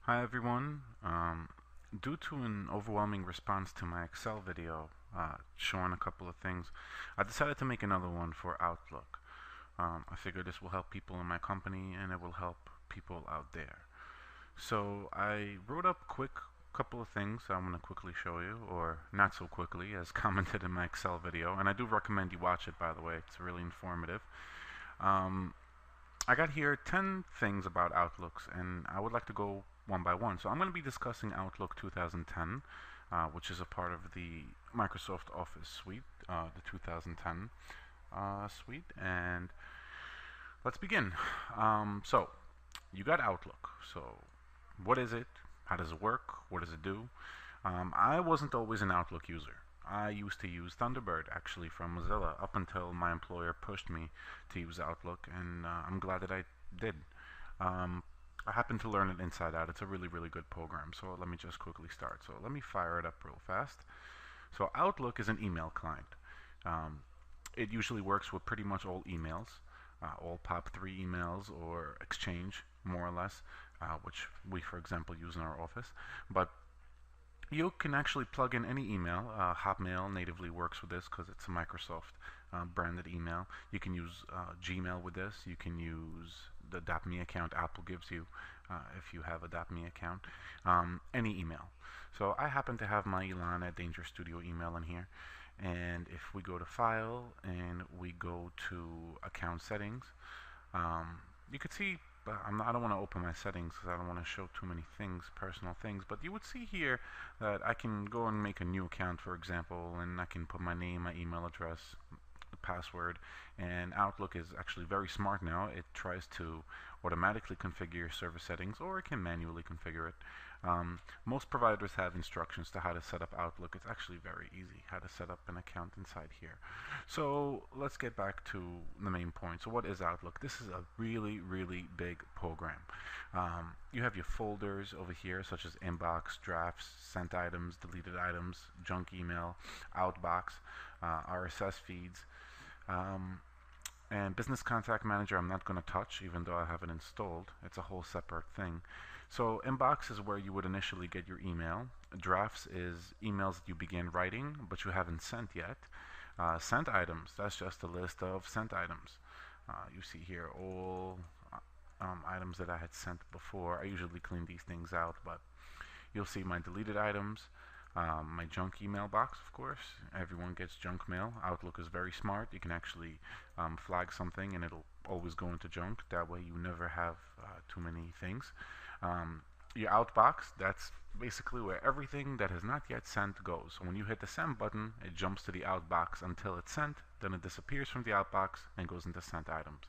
Hi everyone. Due to an overwhelming response to my Excel video showing a couple of things, I decided to make another one for Outlook. I figure this will help people in my company and it will help people out there. So I wrote up quick couple of things I'm going to quickly show you, or not so quickly as commented in my Excel video, and I do recommend you watch it, by the way. It's really informative. Um, I got here 10 things about Outlooks, and I would like to go one by one. So I'm going to be discussing Outlook 2010, which is a part of the Microsoft Office suite, the 2010 suite, and let's begin. So you got Outlook. So what is it? How does it work? What does it do? I wasn't always an Outlook user. I used to use Thunderbird actually from Mozilla up until my employer pushed me to use Outlook, and I'm glad that I did. Um, I happen to learn it inside out. It's a really, really good program. So let me just quickly start. So let me fire it up real fast. So Outlook is an email client. Um, it usually works with pretty much all emails, all POP3 emails or Exchange, more or less, which we, for example, use in our office. But you can actually plug in any email. Hotmail natively works with this because it's a Microsoft branded email. You can use Gmail with this. You can use the .me account Apple gives you if you have a .me account. Any email. So I happen to have my Elon at Danger Studio email in here. And if we go to File and we go to Account Settings, you could see I don't want to open my settings because I don't want to show too many things, personal things, but you would see here that I can go and make a new account, for example, and I can put my name, my email address, the password, and Outlook is actually very smart now. It tries to automatically configure your server settings, or it can manually configure it. Most providers have instructions to how to set up Outlook. It's actually very easy how to set up an account inside here. So let's get back to the main point. So what is Outlook? This is a really, really big program. You have your folders over here, such as inbox, drafts, sent items, deleted items, junk email, outbox, RSS feeds, um, and Business Contact Manager I'm not going to touch, even though I have it installed. It's a whole separate thing. So inbox is where you would initially get your email. Drafts is emails that you begin writing but you haven't sent yet. Sent items, that's just a list of sent items. You see here all items that I had sent before. I usually clean these things out, but you'll see my deleted items, my junk email box, of course. Everyone gets junk mail. Outlook is very smart. You can actually flag something and it'll always go into junk. That way you never have too many things. Your outbox, that's basically where everything that has not yet sent goes. So when you hit the send button, it jumps to the outbox until it's sent, then it disappears from the outbox and goes into sent items.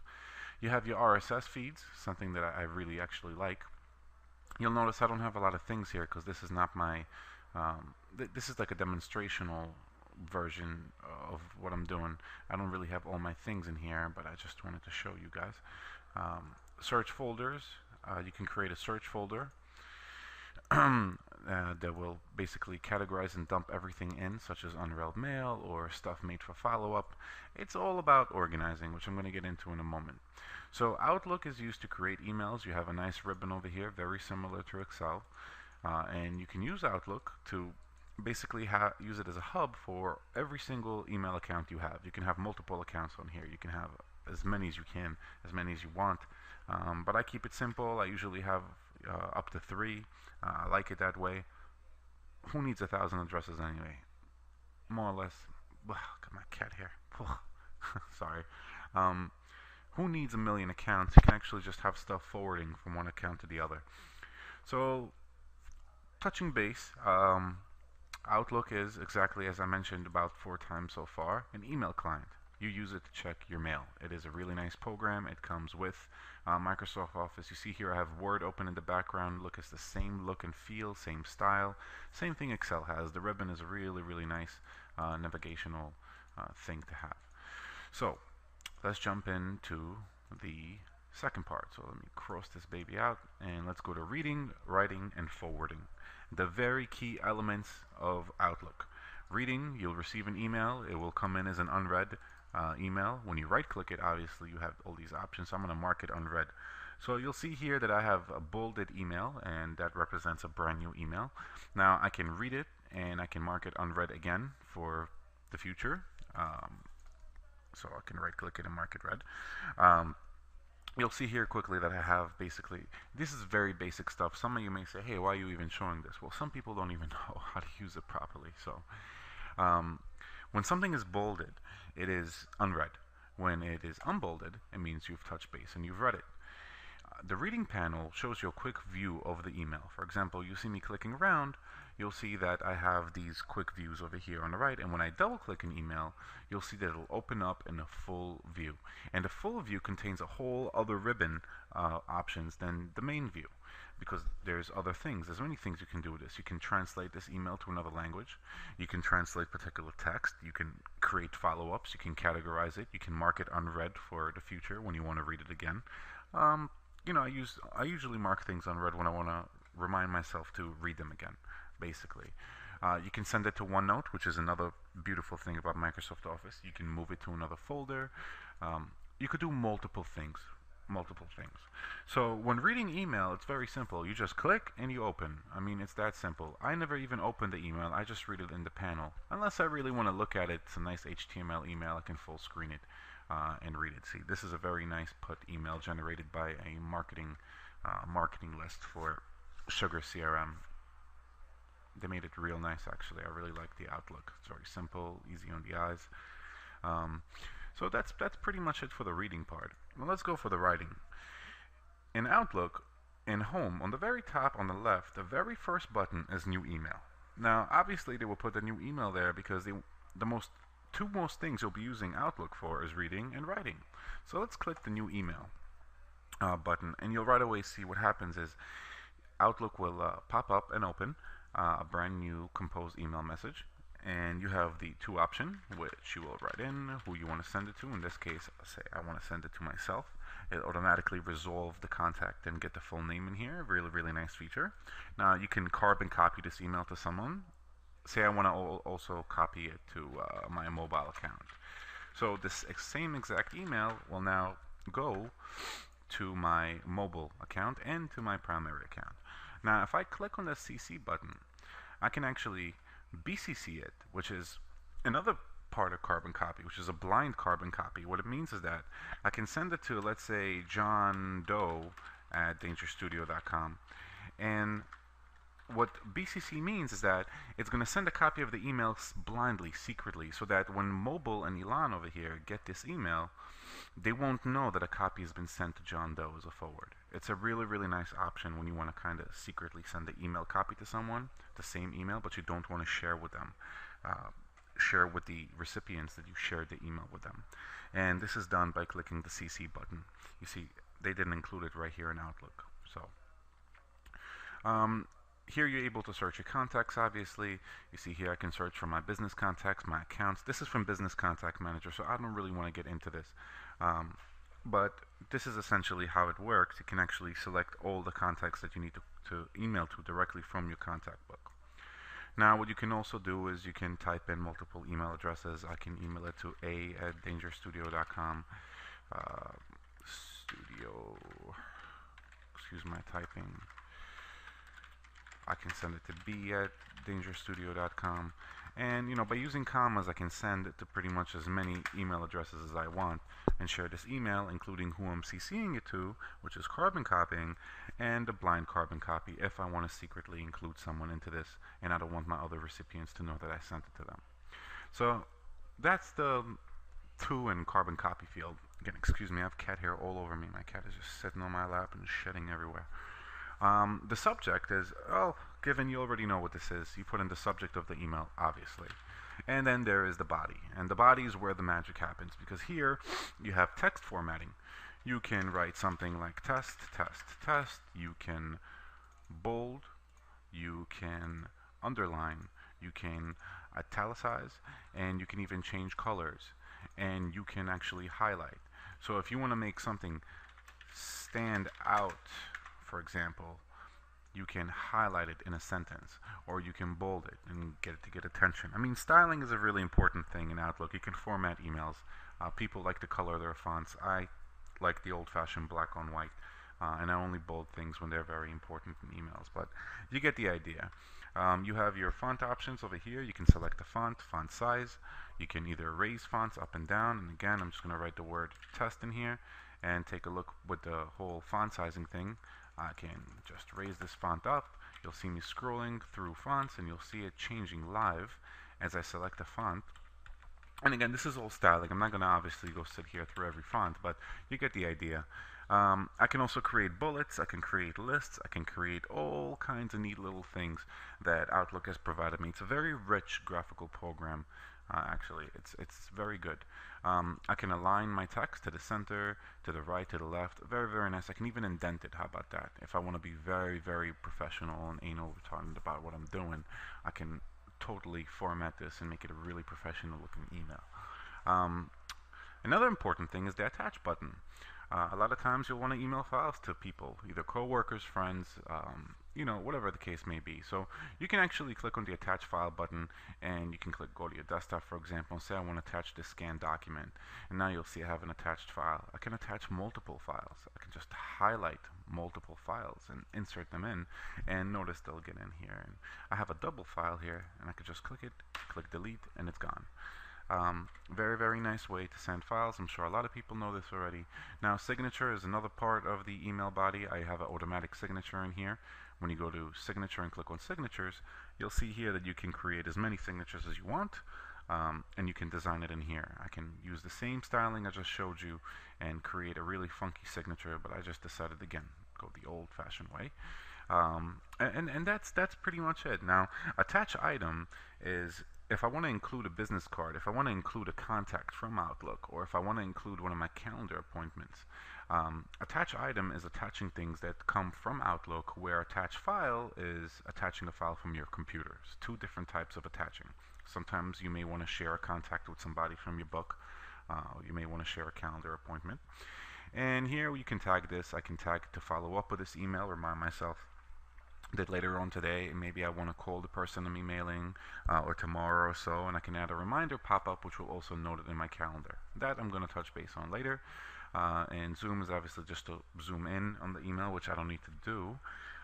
You have your RSS feeds, something that I really actually like. You'll notice I don't have a lot of things here because this is not my this is like a demonstrational version of what I'm doing. I don't really have all my things in here, but I just wanted to show you guys. Search folders. You can create a search folder that will basically categorize and dump everything in, such as unread mail or stuff made for follow-up. It's all about organizing, which I'm going to get into in a moment. So Outlook is used to create emails. You have a nice ribbon over here, very similar to Excel. And you can use Outlook to basically use it as a hub for every single email account you have. You can have multiple accounts on here. You can have as many as you can, as many as you want. But I keep it simple. I usually have up to 3. I like it that way. Who needs 1,000 addresses anyway? More or less. Ugh, got my cat here. Sorry. Um, who needs a million accounts? You can actually just have stuff forwarding from one account to the other. So touching base, Outlook is, exactly as I mentioned about 4 times so far, an email client. You use it to check your mail. It is a really nice program. It comes with Microsoft Office. You see here I have Word open in the background. Look, it's the same look and feel, same style. Same thing Excel has. The ribbon is a really, really nice navigational thing to have. So let's jump into the second part. So let me cross this baby out and let's go to reading, writing, and forwarding. The very key elements of Outlook. Reading, you'll receive an email. It will come in as an unread email. When you right click it, obviously you have all these options. So I'm going to mark it unread. So you'll see here that I have a bolded email, and that represents a brand new email. Now I can read it and I can mark it unread again for the future. So I can right click it and mark it red. You'll see here quickly that I have basically, this is very basic stuff. Some of you may say, hey, why are you even showing this? Well, some people don't even know how to use it properly. So when something is bolded, it is unread. When it is unbolded, it means you've touched base and you've read it. The reading panel shows you a quick view of the email. For example, you see me clicking around, you'll see that I have these quick views over here on the right, and when I double click an email, you'll see that it'll open up in a full view. And the full view contains a whole other ribbon options than the main view, because there's other things. There's many things you can do with this. You can translate this email to another language. You can translate particular text. You can create follow-ups. You can categorize it. You can mark it unread for the future when you want to read it again. You know, I usually mark things unread when I want to remind myself to read them again, basically. You can send it to OneNote, which is another beautiful thing about Microsoft Office. You can move it to another folder. You could do multiple things. So when reading email, it's very simple. You just click and you open. I mean, it's that simple. I never even open the email. I just read it in the panel. Unless I really want to look at it, it's a nice HTML email. I can full screen it and read it. See, this is a very nice put email generated by a marketing list for Sugar CRM. They made it real nice, actually. I really like the Outlook. It's very simple, easy on the eyes. So that's pretty much it for the reading part. Well, let's go for the writing. In Outlook, in Home, on the very top on the left, the very first button is New Email. Now, obviously, they will put the new email there because the two most things you'll be using Outlook for is reading and writing. So let's click the New Email button, and you'll right away see what happens is Outlook will pop up and open a brand new composed email message, and you have the two options, which you will write in who you want to send it to. In this case, say I want to send it to myself. It automatically resolve the contact and get the full name in here. Really nice feature. Now you can carbon copy this email to someone. Say I want to also copy it to my mobile account. So this same exact email will now go to my mobile account and to my primary account. Now if I click on the CC button, I can actually BCC it, which is another part of carbon copy, which is a blind carbon copy. What it means is that I can send it to, let's say, John Doe at dangerstudio.com, and what BCC means is that it's going to send a copy of the email blindly, secretly, so that when Mobile and Elon over here get this email, they won't know that a copy has been sent to John Doe as a forward. It's a really nice option when you want to kind of secretly send the email copy to someone, the same email, but you don't want to share with them. Share with the recipients that you shared the email with them. And this is done by clicking the CC button. You see, they didn't include it right here in Outlook. So here you're able to search your contacts, obviously. You see here I can search for my business contacts, my accounts. This is from Business Contact Manager, so I don't really want to get into this. But this is essentially how it works. You can actually select all the contacts that you need to email to directly from your contact book. Now what you can also do is you can type in multiple email addresses. I can email it to a@dangerstudio.com. Excuse my typing. I can send it to b@dangerstudio.com. And, you know, by using commas, I can send it to pretty much as many email addresses as I want and share this email, including who I'm CCing it to, which is carbon copying, and a blind carbon copy if I want to secretly include someone into this and I don't want my other recipients to know that I sent it to them. So that's the to and carbon copy field. Again, excuse me, I have cat hair all over me. My cat is just sitting on my lap and shedding everywhere. The subject is, well, given you already know what this is, you put in the subject of the email, obviously. And then there is the body. And the body is where the magic happens, because here you have text formatting. You can write something like test, test, test. You can bold. You can underline. You can italicize. And you can even change colors. And you can actually highlight. So if you want to make something stand out, for example, you can highlight it in a sentence, or you can bold it and get it to get attention. I mean, styling is a really important thing in Outlook. You can format emails. People like to color their fonts. I like the old-fashioned black on white, and I only bold things when they're very important in emails, but you get the idea. You have your font options over here. You can select the font size. You can either raise fonts up and down, and again, I'm just going to write the word test in here and take a look with the whole font sizing thing. I can just raise this font up. You'll see me scrolling through fonts, and you'll see it changing live as I select a font. And again, this is all styling. I'm not going to obviously go sit here through every font, but you get the idea. I can also create bullets, I can create lists, I can create all kinds of neat little things that Outlook has provided me. It's a very rich graphical program. Actually, it's very good. I can align my text to the center, to the right, to the left. Very, very nice. I can even indent it. How about that? If I want to be very, very professional and anal retarded about what I'm doing, I can totally format this and make it a really professional looking email. Another important thing is the attach button. A lot of times you'll want to email files to people, either co-workers, friends, you know, whatever the case may be. So you can actually click on the attach file button, and you can go to your desktop, for example, and say I want to attach this scanned document. And now you'll see I have an attached file. I can attach multiple files. I can just highlight multiple files and insert them in, and notice they'll get in here. And I have a double file here, and I can just click it, click delete, and it's gone. Very, very nice way to send files. I'm sure a lot of people know this already. Now, signature is another part of the email body. I have an automatic signature in here. When you go to signature and click on signatures, you'll see here that you can create as many signatures as you want, and you can design it in here. I can use the same styling I just showed you and create a really funky signature, but I just decided, again, go the old-fashioned way. And that's pretty much it. Now, attach item is if I want to include a business card, if I want to include a contact from Outlook, or if I want to include one of my calendar appointments. Attach item is attaching things that come from Outlook, where attach file is attaching a file from your computer. It's two different types of attaching. Sometimes you may want to share a contact with somebody from your book. You may want to share a calendar appointment. And here you can tag this. I can tag to follow up with this email, remind myself that later on today, maybe I want to call the person I'm emailing, or tomorrow or so, and I can add a reminder pop-up which will also note it in my calendar. That I'm going to touch base on later. And zoom is obviously just to zoom in on the email, which I don't need to do.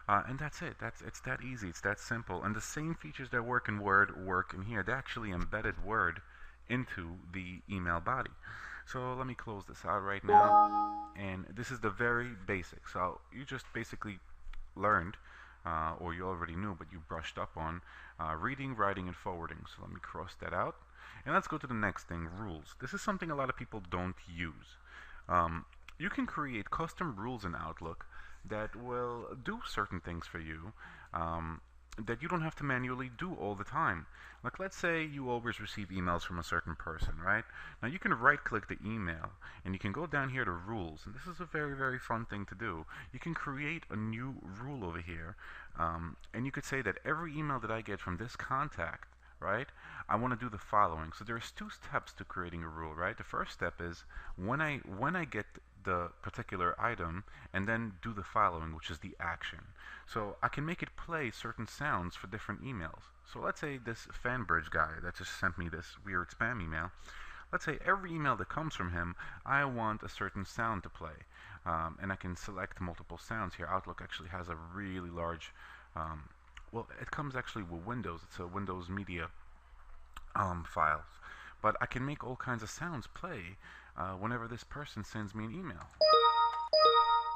And that's it. It's that easy. It's that simple. And the same features that work in Word work in here. They actually embedded Word into the email body. So let me close this out right now. And this is the very basic. So you just basically learned, or you already knew, but you brushed up on reading, writing, and forwarding. So let me cross that out. And let's go to the next thing, rules. This is something a lot of people don't use. You can create custom rules in Outlook that will do certain things for you that you don't have to manually do all the time. Like, let's say you always receive emails from a certain person, right? Now you can right click the email and you can go down here to rules, and this is a very, very fun thing to do. You can create a new rule over here, and you could say that every email that I get from this contact, right, I want to do the following. So there's two steps to creating a rule, right? The first step is when I get the particular item, and then do the following, which is the action. So I can make it play certain sounds for different emails. So let's say this Fanbridge guy that just sent me this weird spam email, let's say every email that comes from him, I want a certain sound to play. And I can select multiple sounds here. Outlook actually has a really large, well, it comes actually with Windows. It's a Windows Media files. But I can make all kinds of sounds play whenever this person sends me an email.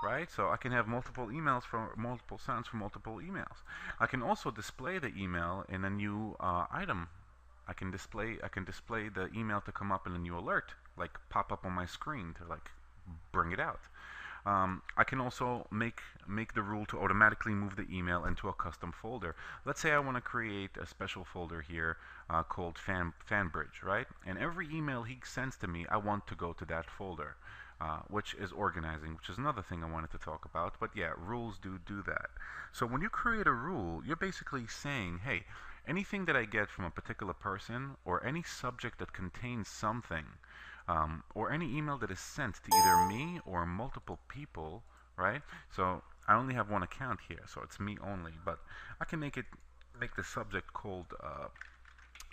Right? So I can have multiple emails from multiple sounds from multiple emails. I can also display the email in a new item. I can display the email to come up in a new alert, like pop up on my screen to like bring it out. I can also make the rule to automatically move the email into a custom folder. Let's say I want to create a special folder here called Fanbridge, right? And every email he sends to me, I want to go to that folder, which is organizing, which is another thing I wanted to talk about. But yeah, rules do that. So when you create a rule, you're basically saying, hey, anything that I get from a particular person, or any subject that contains something, or any email that is sent to either me or multiple people, right? So I only have one account here, so it's me only, but I can make the subject called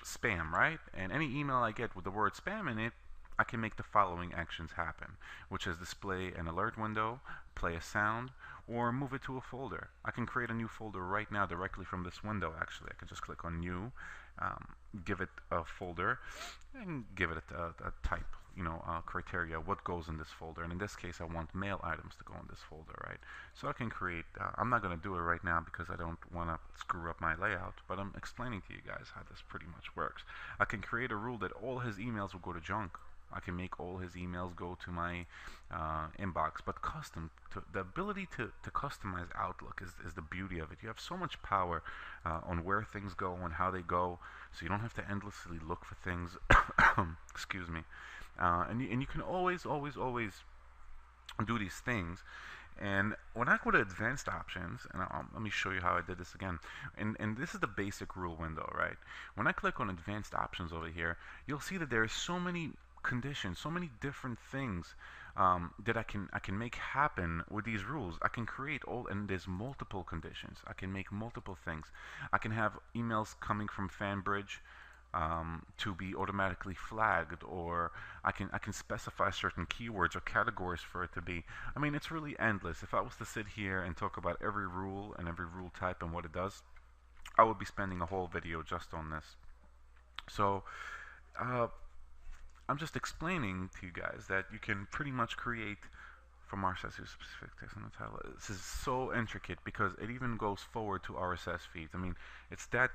spam, right? And any email I get with the word spam in it, I can make the following actions happen, which is display an alert window, play a sound, or move it to a folder. I can create a new folder right now directly from this window. Actually, I can just click on new, give it a folder, and give it a type, criteria, what goes in this folder. And in this case, I want mail items to go in this folder, right? So I can create, I'm not going to do it right now because I don't want to screw up my layout, but I'm explaining to you guys how this pretty much works. I can create a rule that all his emails will go to junk. I can make all his emails go to my inbox, but the ability to customize Outlook is the beauty of it. You have so much power on where things go and how they go, so you don't have to endlessly look for things. Excuse me. And you can always do these things. And when I go to advanced options, and let me show you how I did this again. And this is the basic rule window, right? When I click on advanced options over here, you'll see that there are so many conditions, so many different things that I can make happen with these rules. I can create and there's multiple conditions. I can make multiple things. I can have emails coming from FanBridge to be automatically flagged, or I can specify certain keywords or categories for it to be. I mean, it's really endless. If I was to sit here and talk about every rule and every rule type and what it does, I would be spending a whole video just on this. So I'm just explaining to you guys that you can pretty much create from RSS to specific text in the title. This is so intricate because it even goes forward to RSS feeds. I mean, it's that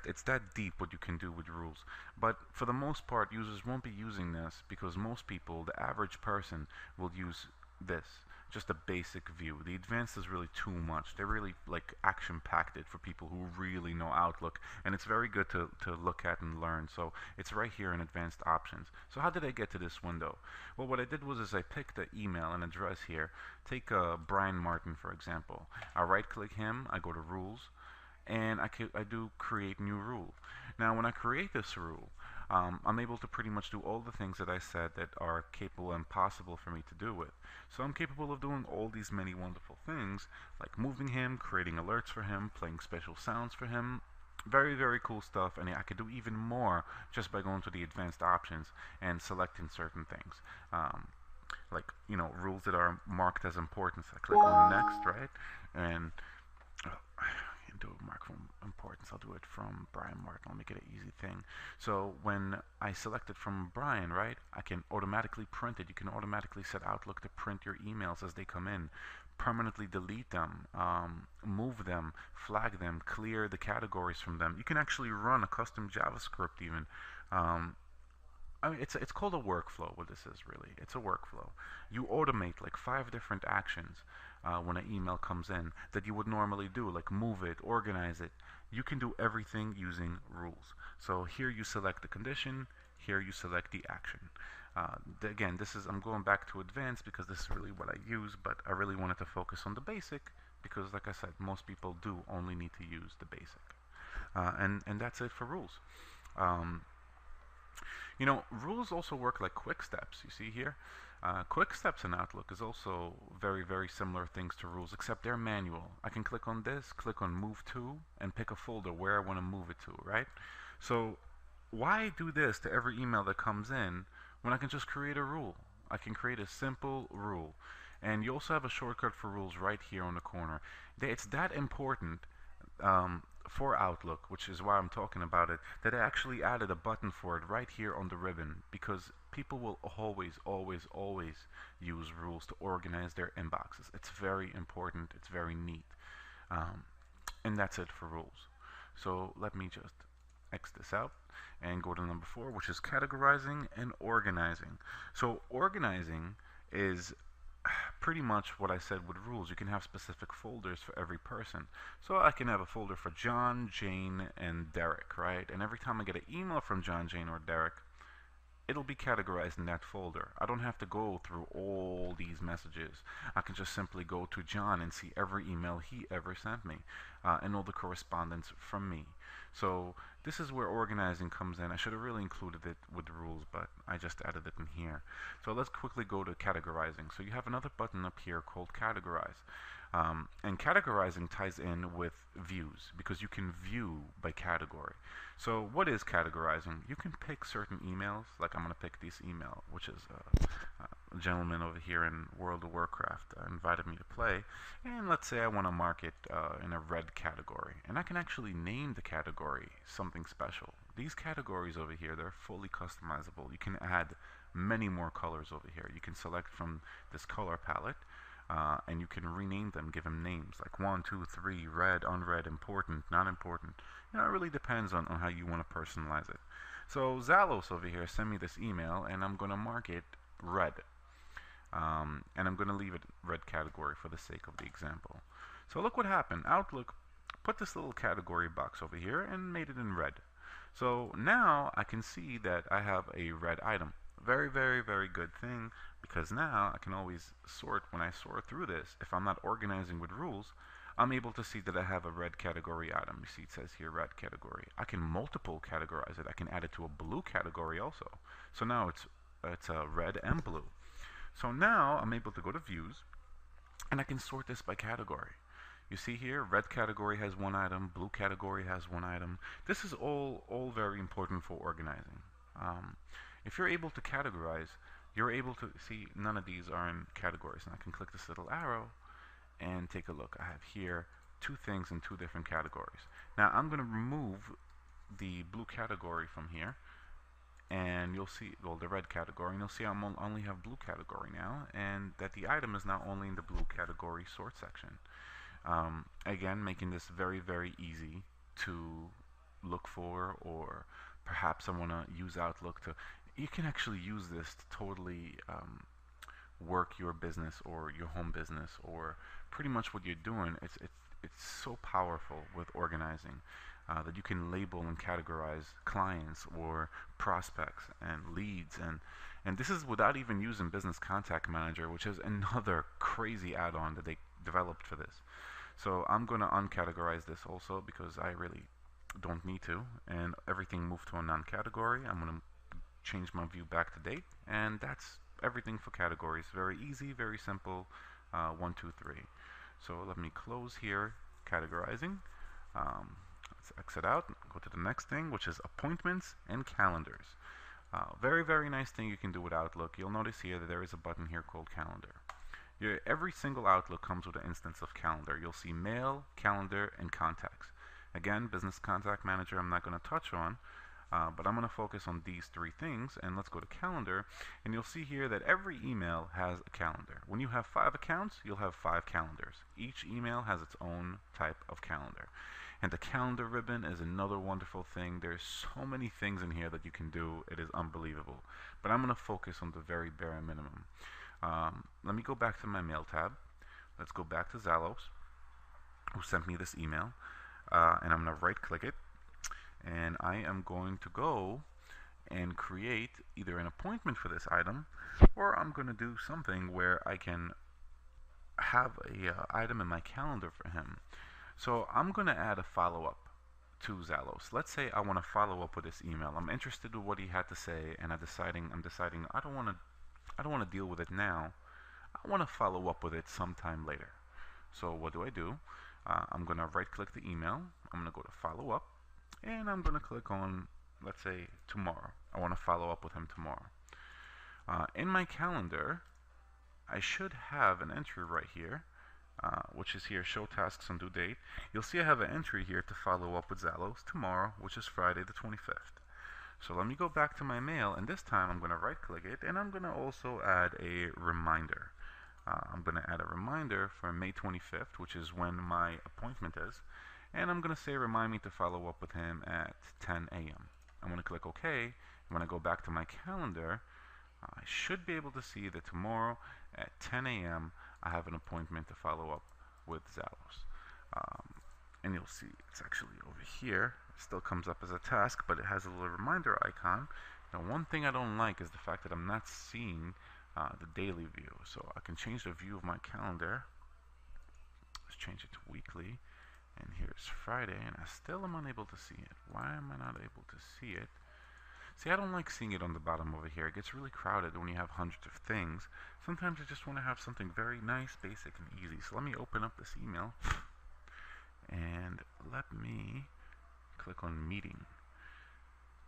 deep what you can do with rules. But for the most part, users won't be using this because most people, the average person, will use this, just a basic view. The advanced is really too much. They're really like action-packed it for people who really know Outlook, and it's very good to look at and learn. So it's right here in advanced options. So how did I get to this window? Well, what I did was I picked the email and address here. Take Brian Martin, for example. I right-click him, I go to rules, and I do create new rule. Now when I create this rule, I'm able to pretty much do all the things that I said that are capable and possible for me to do with. So I'm capable of doing all these many wonderful things, like moving him, creating alerts for him, playing special sounds for him. Very, very cool stuff, and I could do even more just by going to the advanced options and selecting certain things. Like, rules that are marked as important. So I click on next, right? And do mark from importance. I'll do it from Brian Martin. I'll make it an easy thing. So when I select it from Brian, right, I can automatically print it. You can automatically set Outlook to print your emails as they come in, permanently delete them, move them, flag them, clear the categories from them. You can actually run a custom JavaScript even. I mean, it's called a workflow. What this is really, it's a workflow. You automate like 5 different actions when an email comes in that you would normally do, like move it, organize it. You can do everything using rules. So here you select the condition, here you select the action. Again, I'm going back to advanced because this is really what I use, but I really wanted to focus on the basic because, like I said, most people do only need to use the basic. And that's it for rules. Rules also work like quick steps. You see here? Quick steps in Outlook is also very, very similar things to rules, except they're manual. I can click on this, click on move to, and pick a folder where I want to move it to, right? So why do this to every email that comes in when I can just create a rule? I can create a simple rule. And you also have a shortcut for rules right here on the corner. It's that important for Outlook, which is why I'm talking about it, that I actually added a button for it right here on the ribbon, because people will always use rules to organize their inboxes. It's very important. It's very neat. And that's it for rules. So let me just X this out and go to number 4, which is categorizing and organizing. So organizing is pretty much what I said with rules. You can have specific folders for every person. So I can have a folder for John, Jane, and Derek, right? And every time I get an email from John, Jane, or Derek, it'll be categorized in that folder. I don't have to go through all these messages. I can just simply go to John and see every email he ever sent me and all the correspondence from me. So this is where organizing comes in. I should have really included it with the rules, but I just added it in here. So let's quickly go to categorizing. So you have another button up here called categorize. And categorizing ties in with views because you can view by category. So what is categorizing? You can pick certain emails, like I'm going to pick this email, which is gentleman over here in World of Warcraft invited me to play, and let's say I want to mark it in a red category, and I can actually name the category something special. These categories over here, they're fully customizable. You can add many more colors over here. You can select from this color palette, and you can rename them, give them names like 1, 2, 3, red, unread, important, not important. It really depends on how you want to personalize it. So Zalos over here sent me this email, and I'm going to mark it red. And I'm going to leave it red category for the sake of the example. So look what happened. Outlook put this little category box over here and made it in red. So now I can see that I have a red item. Very, very, very good thing, because now I can always sort. When I sort through this, if I'm not organizing with rules, I'm able to see that I have a red category item. You see it says here red category. I can multiple categorize it. I can add it to a blue category also. So now it's red and blue. So now I'm able to go to views, and I can sort this by category. You see here, red category has one item, blue category has one item. This is all very important for organizing. If you're able to categorize, you're able to see none of these are in categories. And I can click this little arrow and take a look. I have here two things in two different categories. Now I'm going to remove the blue category from here, and you'll see, well, the red category, and you'll see I only have blue category now, and that the item is now only in the blue category sort section. Again, making this very, very easy to look for, or perhaps I want to use Outlook to, you can actually use this to totally work your business or your home business, or pretty much what you're doing. It's so powerful with organizing. That you can label and categorize clients or prospects and leads, and this is without even using Business Contact Manager, which is another crazy add-on that they developed for this. So I'm going to uncategorize this also, because I really don't need to, and everything moved to a non-category. I'm going to change my view back to date, and that's everything for categories. Very easy, very simple. 1, 2, 3. So let me close here categorizing. Let's exit out, go to the next thing, which is appointments and calendars. Very, very nice thing you can do with Outlook. You'll notice here that there is a button here called calendar. Every single Outlook comes with an instance of calendar. You'll see mail, calendar, and contacts. Again, Business Contact Manager I'm not going to touch on, but I'm going to focus on these three things, and let's go to calendar, and you'll see here that every email has a calendar. When you have 5 accounts, you'll have 5 calendars. Each email has its own type of calendar. And the calendar ribbon is another wonderful thing. There's so many things in here that you can do. It is unbelievable. But I'm going to focus on the very bare minimum. Let me go back to my mail tab. Let's go back to Zalos, who sent me this email. And I'm going to right click it. And I am going to go and create either an appointment for this item, or I'm going to do something where I can have a item in my calendar for him. So I'm going to add a follow-up to Zalos. Let's say I want to follow up with this email. I'm interested in what he had to say, and I'm deciding I don't want to deal with it now. I want to follow up with it sometime later. So what do? I'm going to right-click the email. I'm going to go to follow up, and I'm going to click on, let's say, tomorrow. I want to follow up with him tomorrow. In my calendar, I should have an entry right here. Which is here, show tasks and due date. You'll see I have an entry here to follow up with Zalos tomorrow, which is Friday the 25th. So let me go back to my mail, and this time I'm going to right click it, and I'm going to also add a reminder. I'm going to add a reminder for May 25th, which is when my appointment is, and I'm going to say remind me to follow up with him at 10 a.m. I'm going to click OK, and when I go back to my calendar, I should be able to see that tomorrow at 10 a.m. I have an appointment to follow up with Zalos. And you'll see it's actually over here. It still comes up as a task, but it has a little reminder icon. Now, one thing I don't like is the fact that I'm not seeing the daily view. So I can change the view of my calendar. Let's change it to weekly. And here's Friday, and I still am unable to see it. Why am I not able to see it? See, I don't like seeing it on the bottom over here. It gets really crowded when you have hundreds of things. Sometimes I just want to have something very nice, basic, and easy. So let me open up this email, and let me click on meeting.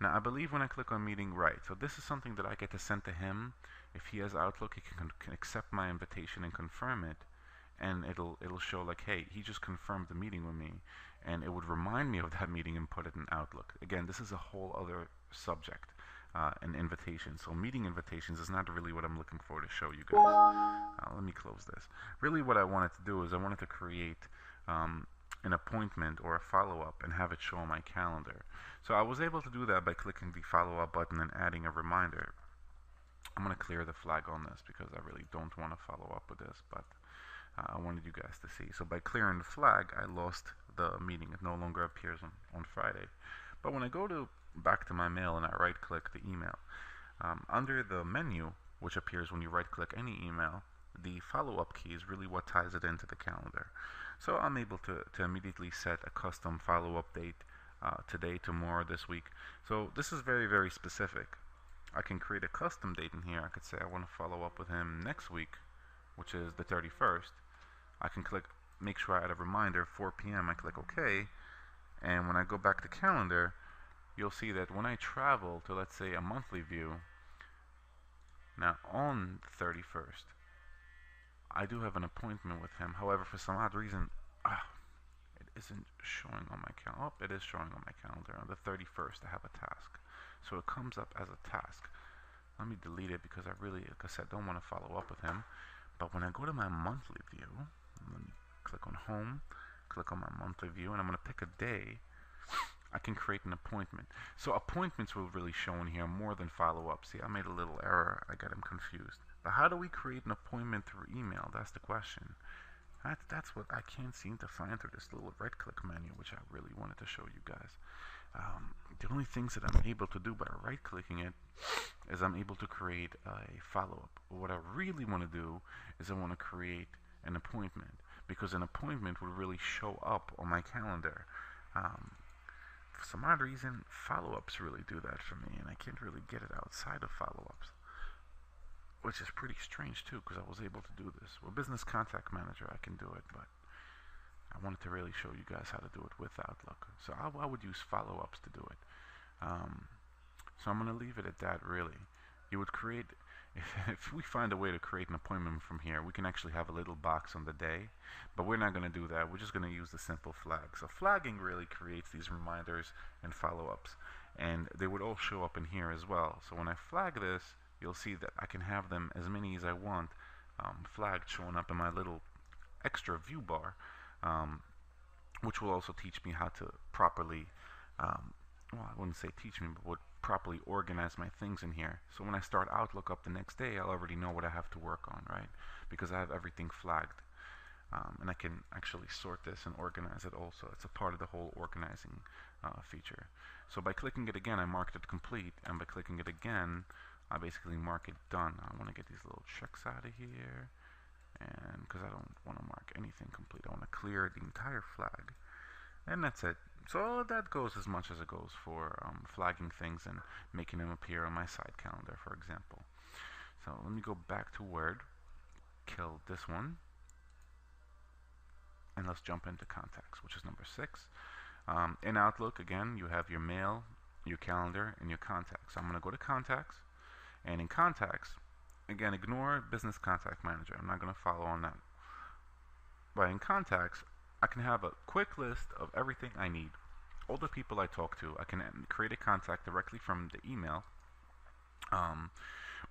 Now, I believe when I click on meeting, right, so this is something that I get to send to him. If he has Outlook, he can accept my invitation and confirm it, and it'll show like, hey, he just confirmed the meeting with me, and it would remind me of that meeting and put it in Outlook. Again, this is a whole other subject, an invitation. So meeting invitations is not really what I'm looking for to show you guys. Let me close this. Really what I wanted to do is I wanted to create an appointment or a follow-up and have it show on my calendar. So I was able to do that by clicking the follow-up button and adding a reminder. I'm going to clear the flag on this because I really don't want to follow up with this, but I wanted you guys to see. So by clearing the flag, I lost the meeting. It no longer appears on Friday. But when I go back to my mail and I right-click the email, under the menu, which appears when you right-click any email, the follow-up key is really what ties it into the calendar. So I'm able to immediately set a custom follow-up date today, tomorrow, this week. So this is very, very specific. I can create a custom date in here. I could say I want to follow up with him next week, which is the 31st. I can click, make sure I add a reminder, 4 p.m. I click OK. And when I go back to calendar, you'll see that when I travel to, let's say, a monthly view, now on the 31st, I do have an appointment with him. However, for some odd reason, it isn't showing on my calendar. Oh, it is showing on my calendar. On the 31st, I have a task. So it comes up as a task. Let me delete it because I really, like I said, don't want to follow up with him. But when I go to my monthly view, let me click on home, click on my monthly view, and I'm going to pick a day. I can create an appointment. So appointments will really show in here more than follow-up. See, I made a little error. I got him confused. But how do we create an appointment through email? That's the question. That's what I can't seem to find through this little right-click menu, which I really wanted to show you guys. The only things that I'm able to do by right-clicking it is I'm able to create a follow-up. What I really want to do is I want to create an appointment, because an appointment would really show up on my calendar. For some odd reason, follow-ups really do that for me, and I can't really get it outside of follow-ups, which is pretty strange too, because I was able to do this. With Business Contact Manager, I can do it, but I wanted to really show you guys how to do it with Outlook. So I would use follow-ups to do it. So I'm going to leave it at that, really. You would create, if we find a way to create an appointment from here, we can actually have a little box on the day, but we're not going to do that. We're just going to use the simple flag. So flagging really creates these reminders and follow-ups, and they would all show up in here as well. So when I flag this, you'll see that I can have them as many as I want, flagged, showing up in my little extra view bar, which will also teach me how to properly, well, I wouldn't say teach me, but would properly organize my things in here. So when I start Outlook up the next day, I'll already know what I have to work on, right? Because I have everything flagged. And I can actually sort this and organize it also. It's a part of the whole organizing feature. So by clicking it again, I marked it complete, and by clicking it again, I basically mark it done. I want to get these little checks out of here, and because I don't want to mark anything complete, I want to clear the entire flag, and that's it. So that goes as much as it goes for flagging things and making them appear on my side calendar, for example. So let me go back to Word, kill this one, and let's jump into contacts, which is number 6. In Outlook, again, you have your mail, your calendar, and your contacts. I'm going to go to contacts, and in contacts, again, ignore Business Contact Manager. I'm not going to follow on that. But in contacts, I can have a quick list of everything I need. All the people I talk to, I can create a contact directly from the email,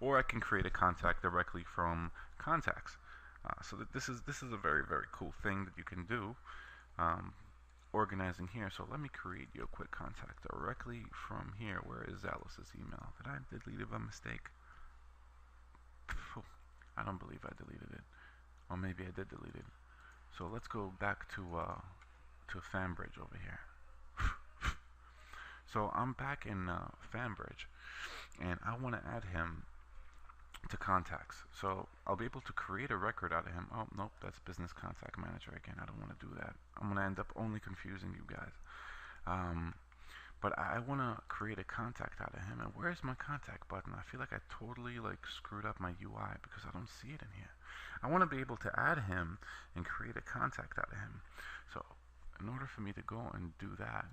or I can create a contact directly from contacts. So that this is a very, very cool thing that you can do, organizing here. So let me create you a quick contact directly from here. Where is Alice's email? Did I delete it by mistake? I don't believe I deleted it, or maybe I did delete it. So let's go back to Fambridge over here. So I'm back in Fambridge, and I want to add him to contacts. So I'll be able to create a record out of him. Oh, nope, that's Business Contact Manager again. I don't want to do that. I'm going to end up only confusing you guys. But I want to create a contact out of him. And where's my contact button? I feel like I totally screwed up my UI because I don't see it in here. I want to be able to add him and create a contact out of him. So in order for me to go and do that,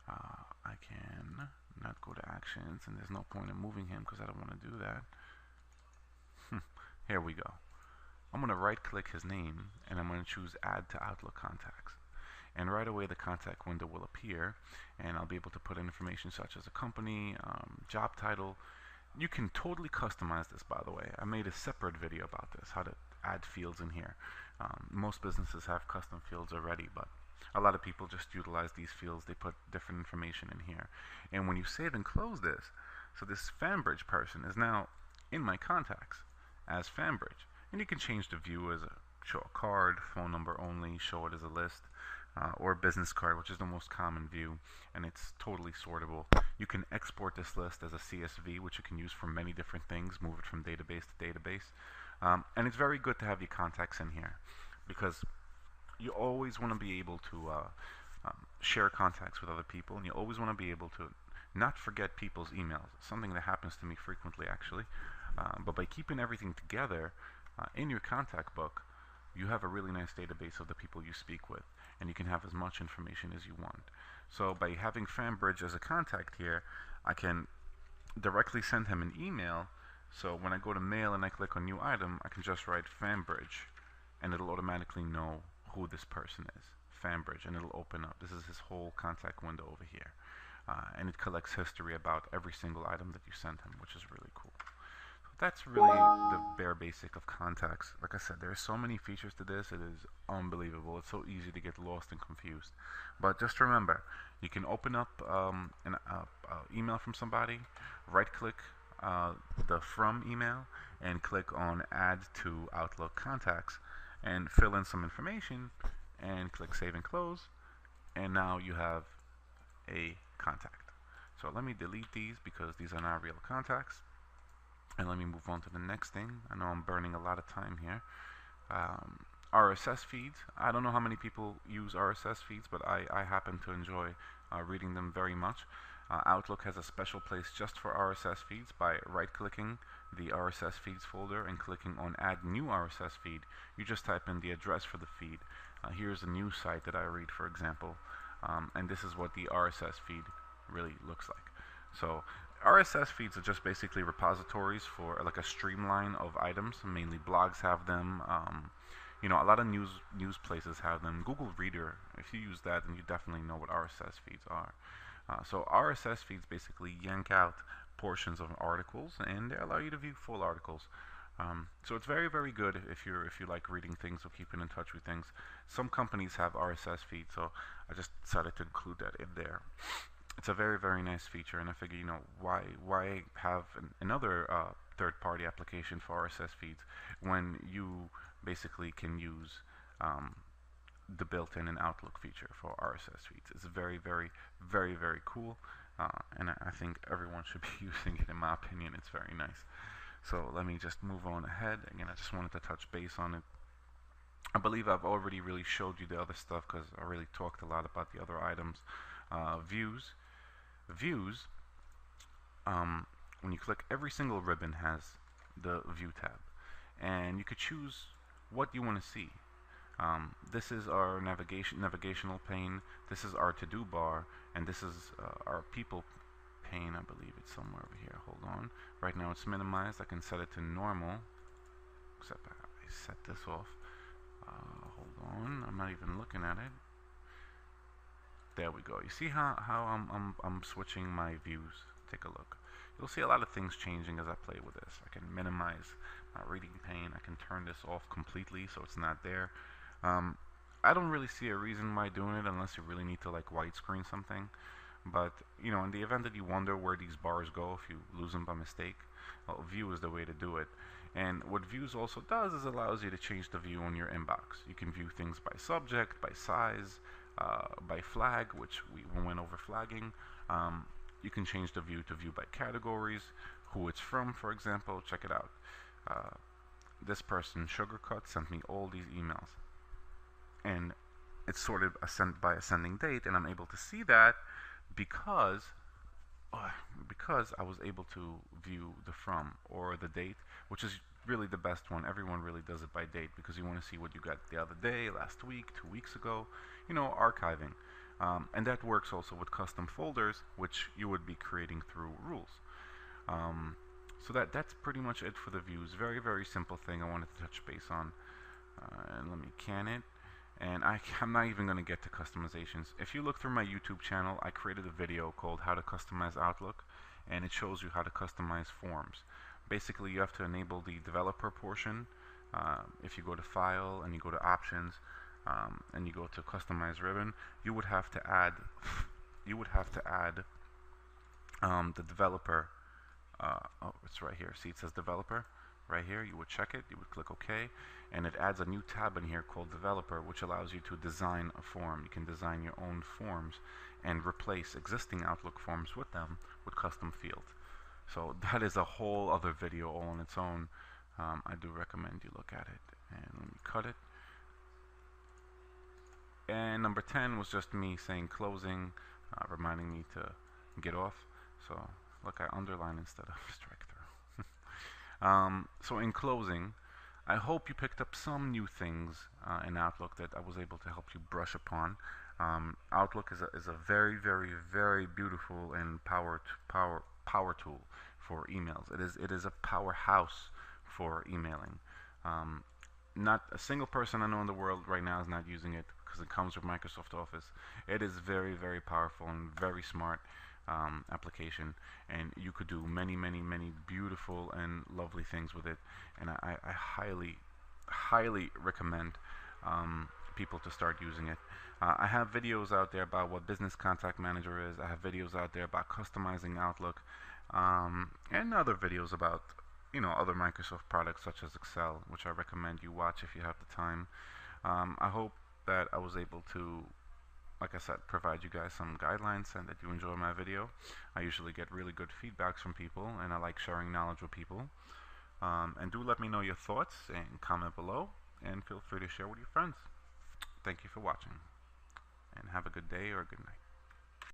I can not go to actions, and there's no point in moving him because I don't want to do that. Here we go. I'm going to right click his name and I'm going to choose add to Outlook contacts. And right away the contact window will appear, and I'll be able to put in information such as a company, job title. You can totally customize this, by the way. I made a separate video about this, how to add fields in here. Most businesses have custom fields already, but a lot of people just utilize these fields. They put different information in here. And when you save and close this, so this Fanbridge person is now in my contacts as Fanbridge. And you can change the view as show a card, phone number only, show it as a list, or business card, which is the most common view, and it's totally sortable. You can export this list as a CSV, which you can use for many different things, move it from database to database. And it's very good to have your contacts in here, because you always want to be able to share contacts with other people, and you always want to be able to not forget people's emails. Something that happens to me frequently, actually. But by keeping everything together in your contact book, you have a really nice database of the people you speak with, and you can have as much information as you want. So by having Fanbridge as a contact here, I can directly send him an email. So when I go to mail and I click on new item, I can just write Fanbridge, and it'll automatically know who this person is, Fanbridge, and it'll open up. This is his whole contact window over here. And it collects history about every single item that you sent him, which is really cool. That's really the bare basic of contacts. Like I said, there are so many features to this, it is unbelievable. It's so easy to get lost and confused. But just remember, you can open up an email from somebody, right click the from email, and click on add to Outlook contacts, and fill in some information, and click save and close, and now you have a contact. So let me delete these because these are not real contacts. And let me move on to the next thing. I know I'm burning a lot of time here. RSS feeds. I don't know how many people use RSS feeds, but I happen to enjoy reading them very much. Outlook has a special place just for RSS feeds. By right-clicking the RSS feeds folder and clicking on add new RSS feed, you just type in the address for the feed. Here's a news site that I read, for example, and this is what the RSS feed really looks like. So RSS feeds are just basically repositories for like a streamline of items. Mainly blogs have them. You know, a lot of news places have them. Google Reader, if you use that, then you definitely know what RSS feeds are. So RSS feeds basically yank out portions of articles, and they allow you to view full articles. So it's very, very good if you like reading things or keeping in touch with things. Some companies have RSS feeds, so I just decided to include that in there. It's a very, very nice feature, and I figure, you know, why have another third-party application for RSS feeds when you basically can use the built-in and Outlook feature for RSS feeds. It's very, very, very, very cool, and I think everyone should be using it. In my opinion, it's very nice. So let me just move on ahead. Again, I just wanted to touch base on it. I believe I've already really showed you the other stuff because I really talked a lot about the other items. Views. Views, when you click, every single ribbon has the View tab, and you could choose what you want to see. This is our navigational pane, this is our to-do bar, and this is our people pane. I believe it's somewhere over here. Hold on. Right now it's minimized. I can set it to normal, except I set this off. Hold on, I'm not even looking at it. There we go. You see how I'm switching my views. Take a look. You'll see a lot of things changing as I play with this. I can minimize my reading pane. I can turn this off completely so it's not there. I don't really see a reason why doing it unless you really need to like widescreen something. But you know, in the event that you wonder where these bars go if you lose them by mistake, well, view is the way to do it. And what views also does is allows you to change the view on your inbox. You can view things by subject, by size, by flag, which we went over flagging. You can change the view to view by categories, who it's from, for example. Check it out. This person, Sugarcut, sent me all these emails, and it's sorted by ascending date, and I'm able to see that because I was able to view the from or the date, which is really the best one. Everyone really does it by date because you want to see what you got the other day, last week, 2 weeks ago. You know, archiving. And that works also with custom folders, which you would be creating through rules. So that's pretty much it for the views. Very, very simple thing I wanted to touch base on. And let me can it. And I'm not even going to get to customizations. If you look through my YouTube channel, I created a video called How to Customize Outlook, and it shows you how to customize forms. Basically, you have to enable the developer portion. If you go to File and you go to Options, and you go to Customize Ribbon, you would have to add the developer. Oh, it's right here. See, it says developer right here. You would check it, you would click OK, and it adds a new tab in here called developer, which allows you to design a form. You can design your own forms and replace existing Outlook forms with them with custom fields. So that is a whole other video all on its own. I do recommend you look at it. And let me cut it. And number 10 was just me saying closing, reminding me to get off. So look, I underline instead of strike through. So in closing, I hope you picked up some new things in Outlook that I was able to help you brush upon. Outlook is a very, very, very beautiful and power tool for emails. It is a powerhouse for emailing. Not a single person I know in the world right now is not using it because it comes with Microsoft Office. It is very, very powerful and very smart application, and you could do many, many, many beautiful and lovely things with it. And I highly, highly recommend people to start using it. I have videos out there about what Business Contact Manager is. I have videos out there about customizing Outlook, and other videos about other Microsoft products such as Excel, which I recommend you watch if you have the time. I hope that I was able to, like I said, provide you guys some guidelines and that you enjoy my video. I usually get really good feedbacks from people, and I like sharing knowledge with people. And do let me know your thoughts and comment below, and feel free to share with your friends. Thank you for watching, and have a good day or a good night.